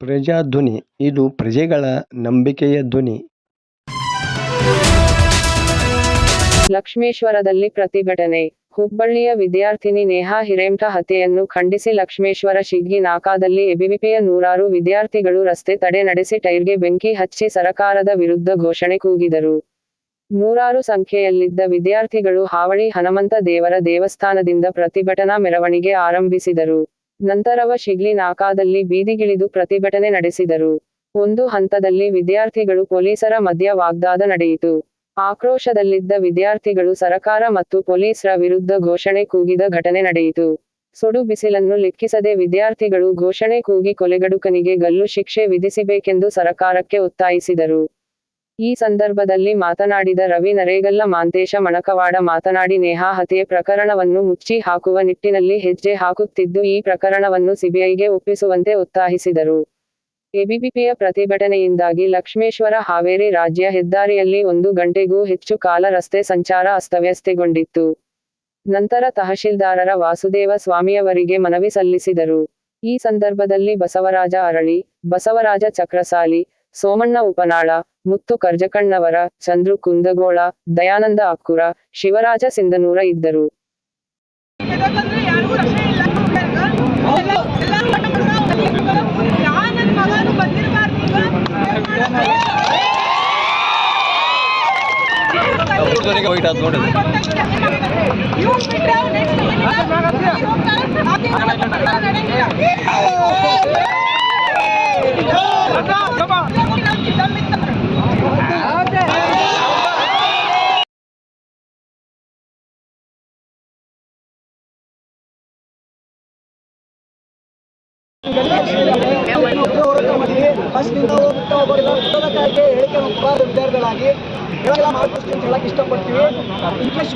ಪ್ರಜಾಧ್ವನಿ ಇದು ಪ್ರಜೆಗಳ ನಂಬಿಕೆಯ ಧ್ವನಿ. ಲಕ್ಷ್ಮೇಶ್ವರದಲ್ಲಿ ಪ್ರತಿಭಟನೆ. ಹುಬ್ಬಳ್ಳಿಯ ವಿದ್ಯಾರ್ಥಿನಿ ನೇಹಾ ಹಿರೇಮಠ ಹತ್ಯೆಯನ್ನು ಖಂಡಿಸಿ ಲಕ್ಷ್ಮೇಶ್ವರ ಶಿಗ್ಗಿ ನಾಕಾದಲ್ಲಿ ಎಬಿವಿಪಿಯ ನೂರಾರು ವಿದ್ಯಾರ್ಥಿಗಳು ರಸ್ತೆ ತಡೆ ನಡೆಸಿ ಟೈರ್ಗೆ ಬೆಂಕಿ ಹಚ್ಚಿ ಸರಕಾರದ ವಿರುದ್ಧ ಘೋಷಣೆ ಕೂಗಿದರು. ನೂರಾರು ಸಂಖ್ಯೆಯಲ್ಲಿದ್ದ ವಿದ್ಯಾರ್ಥಿಗಳು ಹಾವಳಿ ಹನುಮಂತ ದೇವರ ದೇವಸ್ಥಾನದಿಂದ ಪ್ರತಿಭಟನಾ ಮೆರವಣಿಗೆ ಆರಂಭಿಸಿದರು. ನಂತರವ ಶಿಗ್ಲಿ ನಾಕಾದಲ್ಲಿ ಬೀದಿಗಿಳಿದು ಪ್ರತಿಭಟನೆ ನಡೆಸಿದರು. ಒಂದು ಹಂತದಲ್ಲಿ ವಿದ್ಯಾರ್ಥಿಗಳು ಪೊಲೀಸರ ಮಧ್ಯ ವಾಗ್ದಾದ ನಡೆಯಿತು. ಆಕ್ರೋಶದಲ್ಲಿದ್ದ ವಿದ್ಯಾರ್ಥಿಗಳು ಸರಕಾರ ಮತ್ತು ಪೊಲೀಸರ ವಿರುದ್ಧ ಘೋಷಣೆ ಕೂಗಿದ ಘಟನೆ ನಡೆಯಿತು. ಸುಡು ಬಿಸಿಲನ್ನು ಲೆಕ್ಕಿಸದೆ ವಿದ್ಯಾರ್ಥಿಗಳು ಘೋಷಣೆ ಕೂಗಿ ಕೊಲೆಗಡುಕನಿಗೆ ಗಲ್ಲು ಶಿಕ್ಷೆ ವಿಧಿಸಬೇಕೆಂದು ಸರಕಾರಕ್ಕೆ ಒತ್ತಾಯಿಸಿದರು. ಈ ಸಂದರ್ಭದಲ್ಲಿ ಮಾತನಾಡಿದ ರವಿ ನರೇಗಲ್ಲ ಮಾಂತೇಶ ಮಣಕವಾಡ ಮಾತನಾಡಿ ನೇಹಾ ಹತ್ಯೆ ಪ್ರಕರಣವನ್ನು ಮುಚ್ಚಿ ಹಾಕುವ ನಿಟ್ಟಿನಲ್ಲಿ ಹೆಜ್ಜೆ ಹಾಕುತ್ತಿದ್ದು ಈ ಪ್ರಕರಣವನ್ನು ಸಿಬಿಐಗೆ ಒಪ್ಪಿಸುವಂತೆ ಒತ್ತಾಯಿಸಿದರು. ಎಬಿವಿಪಿಯ ಪ್ರತಿಭಟನೆಯಿಂದಾಗಿ ಲಕ್ಷ್ಮೇಶ್ವರ ಹಾವೇರಿ ರಾಜ್ಯ ಹೆದ್ದಾರಿಯಲ್ಲಿ 1 ಗಂಟೆಗೂ ಹೆಚ್ಚು ಕಾಲ ರಸ್ತೆ ಸಂಚಾರ ಅಸ್ತವ್ಯಸ್ತಗೊಂಡಿತ್ತು. ನಂತರ ತಹಶೀಲ್ದಾರರ ವಾಸುದೇವ ಸ್ವಾಮಿಯವರಿಗೆ ಮನವಿ ಸಲ್ಲಿಸಿದರು. ಈ ಸಂದರ್ಭದಲ್ಲಿ ಬಸವರಾಜ ಅರಳಿ, ಬಸವರಾಜ ಚಕ್ರಸಾಲಿ, ಸೋಮಣ್ಣ ಉಪನಾಳ, ಮುತ್ತು ಕರ್ಜಕಣ್ಣವರ, ಚಂದ್ರು ಕುಂದಗೋಳ, ದಯಾನಂದ ಅಕ್ಕುರ, ಶಿವರಾಜ ಸಿಂಧನೂರ ಇದ್ದರು. ಹೇಳಿಕೆ ವಿದ್ಯಾರ್ಥಿಗಳಾಗಿ ಹೇಳಕ್ಕೆ ಇಷ್ಟಪಡ್ತೀವಿ. ಇಂಗ್ಲಿಷ್